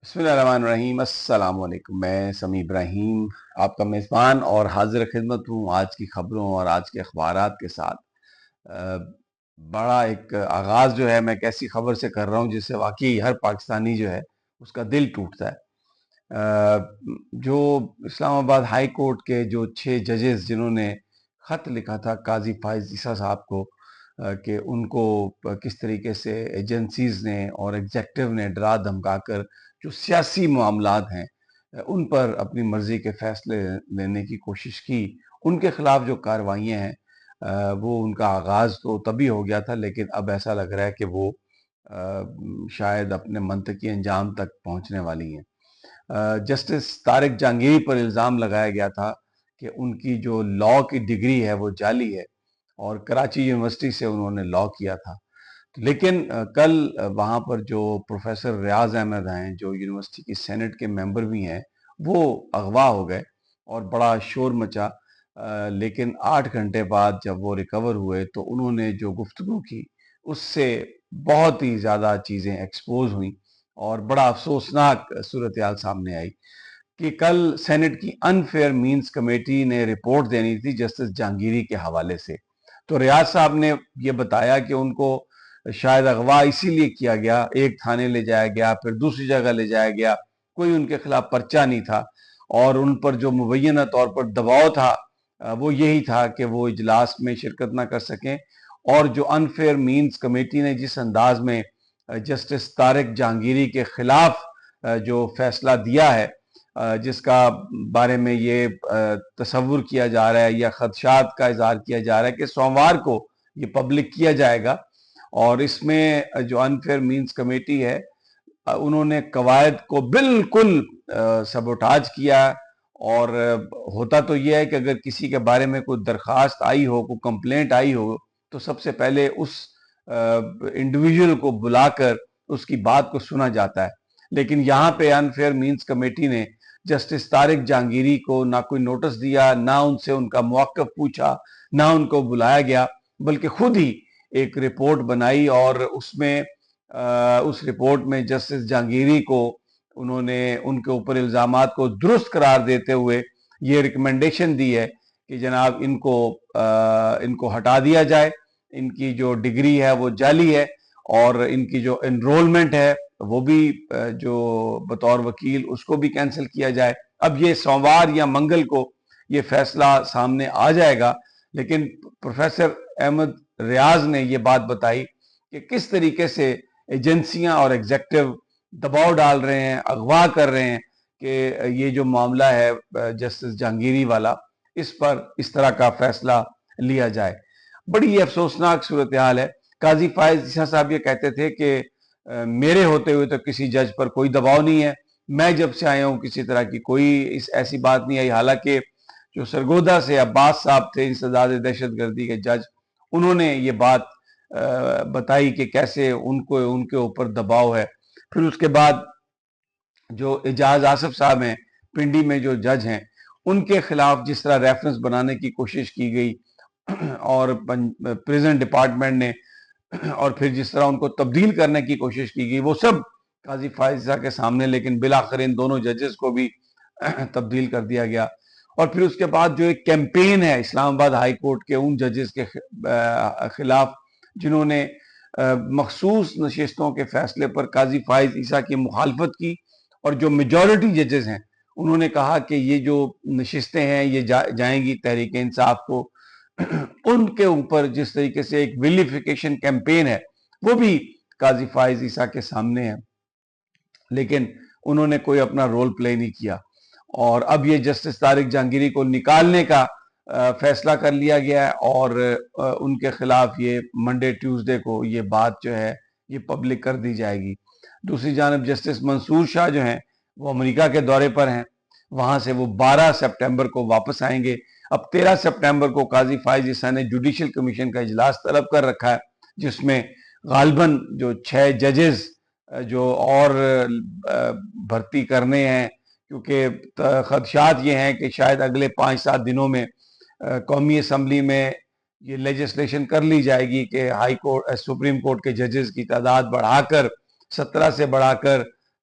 بسم اللہ الرحمن الرحیم۔ السلام علیکم، میں سمیع ابراہیم آپ کا میزبان اور حاضر خدمت ہوں آج کی خبروں اور آج کے اخبارات کے ساتھ۔ بڑا ایک آغاز جو ہے میں ایک ایسی خبر سے کر رہا ہوں جس سے واقعی ہر پاکستانی جو ہے اس کا دل ٹوٹتا ہے۔ جو اسلام آباد ہائی کورٹ کے جو 6 ججز جنہوں نے خط لکھا تھا قاضی فائز عیسیٰ صاحب کو کہ ان کو کس طریقے سے ایجنسیز نے اور ایگزیکٹو نے ڈرا دھمکا کر جو سیاسی معاملات ہیں ان پر اپنی مرضی کے فیصلے لینے کی کوشش کی، ان کے خلاف جو کارروائیاں ہیں وہ ان کا آغاز تو تبھی ہو گیا تھا، لیکن اب ایسا لگ رہا ہے کہ وہ شاید اپنے منطقی انجام تک پہنچنے والی ہیں۔ جسٹس طارق جہانگیری پر الزام لگایا گیا تھا کہ ان کی جو لاء کی ڈگری ہے وہ جعلی ہے اور کراچی یونیورسٹی سے انہوں نے لاء کیا تھا، لیکن کل وہاں پر جو پروفیسر ریاض احمد ہیں جو یونیورسٹی کی سینٹ کے ممبر بھی ہیں وہ اغوا ہو گئے اور بڑا شور مچا، لیکن 8 گھنٹے بعد جب وہ ریکور ہوئے تو انہوں نے جو گفتگو کی اس سے بہت ہی زیادہ چیزیں ایکسپوز ہوئیں اور بڑا افسوسناک صورتحال سامنے آئی کہ کل سینٹ کی انفیئر مینز کمیٹی نے رپورٹ دینی تھی جسٹس جہانگیری کے حوالے سے، تو ریاض صاحب نے یہ بتایا کہ ان کو شاید اغوا اسی لیے کیا گیا، ایک تھانے لے جایا گیا پھر دوسری جگہ لے جایا گیا، کوئی ان کے خلاف پرچہ نہیں تھا اور ان پر جو مبینہ طور پر دباؤ تھا وہ یہی تھا کہ وہ اجلاس میں شرکت نہ کر سکیں، اور جو انفیئر مینز کمیٹی نے جس انداز میں جسٹس طارق جہانگیری کے خلاف جو فیصلہ دیا ہے، جس کا بارے میں یہ تصور کیا جا رہا ہے یا خدشات کا اظہار کیا جا رہا ہے کہ سوموار کو یہ پبلک کیا جائے گا، اور اس میں جو انفیئر مینز کمیٹی ہے انہوں نے قواعد کو بالکل سبوٹاج کیا، اور ہوتا تو یہ ہے کہ اگر کسی کے بارے میں کوئی درخواست آئی ہو، کوئی کمپلینٹ آئی ہو تو سب سے پہلے اس انڈیویجول کو بلا کر اس کی بات کو سنا جاتا ہے، لیکن یہاں پہ انفیئر مینز کمیٹی نے جسٹس طارق جہانگیری کو نہ کوئی نوٹس دیا، نہ ان سے ان کا موقف پوچھا، نہ ان کو بلایا گیا، بلکہ خود ہی ایک رپورٹ بنائی اور اس رپورٹ میں جسٹس جہانگیری کو انہوں نے ان کے اوپر الزامات کو درست قرار دیتے ہوئے یہ ریکمنڈیشن دی ہے کہ جناب ان کو ہٹا دیا جائے، ان کی جو ڈگری ہے وہ جعلی ہے اور ان کی جو انرولمنٹ ہے وہ بھی جو بطور وکیل اس کو بھی کینسل کیا جائے۔ اب یہ سوموار یا منگل کو یہ فیصلہ سامنے آ جائے گا، لیکن پروفیسر احمد ریاض نے یہ بات بتائی کہ کس طریقے سے ایجنسیاں اور ایگزیکٹو دباؤ ڈال رہے ہیں، اغوا کر رہے ہیں کہ یہ جو معاملہ ہے جسٹس جہانگیری والا اس پر اس طرح کا فیصلہ لیا جائے۔ بڑی افسوسناک صورتحال ہے۔ قاضی فائز عیسیٰ صاحب یہ کہتے تھے کہ میرے ہوتے ہوئے تو کسی جج پر کوئی دباؤ نہیں ہے، میں جب سے آیا ہوں کسی طرح کی کوئی ایسی بات نہیں آئی، حالانکہ جو سرگودا سے عباس صاحب تھے انسداد دہشت گردی کے جج، انہوں نے یہ بات بتائی کہ کیسے ان کے اوپر دباؤ ہے۔ پھر اس کے بعد جو اعجاز آصف صاحب ہیں پنڈی میں جو جج ہیں ان کے خلاف جس طرح ریفرنس بنانے کی کوشش کی گئی اور پریزن ڈپارٹمنٹ نے اور پھر جس طرح ان کو تبدیل کرنے کی کوشش کی گئی وہ سب قاضی فائز کے سامنے، لیکن بالآخر ان دونوں ججز کو بھی تبدیل کر دیا گیا۔ اور پھر اس کے بعد جو ایک کیمپین ہے اسلام آباد ہائی کورٹ کے ان ججز کے خلاف جنہوں نے مخصوص نشستوں کے فیصلے پر قاضی فائز عیسیٰ کی مخالفت کی، اور جو میجورٹی ججز ہیں انہوں نے کہا کہ یہ جو نشستیں ہیں یہ جائیں گی تحریک انصاف کو، ان کے اوپر جس طریقے سے ایک ویلیفیکیشن کیمپین ہے وہ بھی قاضی فائز عیسیٰ کے سامنے ہے، لیکن انہوں نے کوئی اپنا رول پلے نہیں کیا، اور اب یہ جسٹس طارق جہانگیری کو نکالنے کا فیصلہ کر لیا گیا ہے، اور ان کے خلاف یہ منڈے ٹیوزڈے کو یہ بات جو ہے یہ پبلک کر دی جائے گی۔ دوسری جانب جسٹس منصور شاہ جو ہیں وہ امریکہ کے دورے پر ہیں، وہاں سے وہ 12 سپٹمبر کو واپس آئیں گے۔ اب 13 سپٹمبر کو قاضی فائز عیسیٰ نے جوڈیشل کمیشن کا اجلاس طلب کر رکھا ہے، جس میں غالباً جو 6 ججز جو اور بھرتی کرنے ہیں، کیونکہ خدشات یہ ہیں کہ شاید اگلے 5-7 دنوں میں قومی اسمبلی میں یہ لیجسلیشن کر لی جائے گی کہ ہائی کورٹ سپریم کورٹ کے ججز کی تعداد بڑھا کر 17 سے بڑھا کر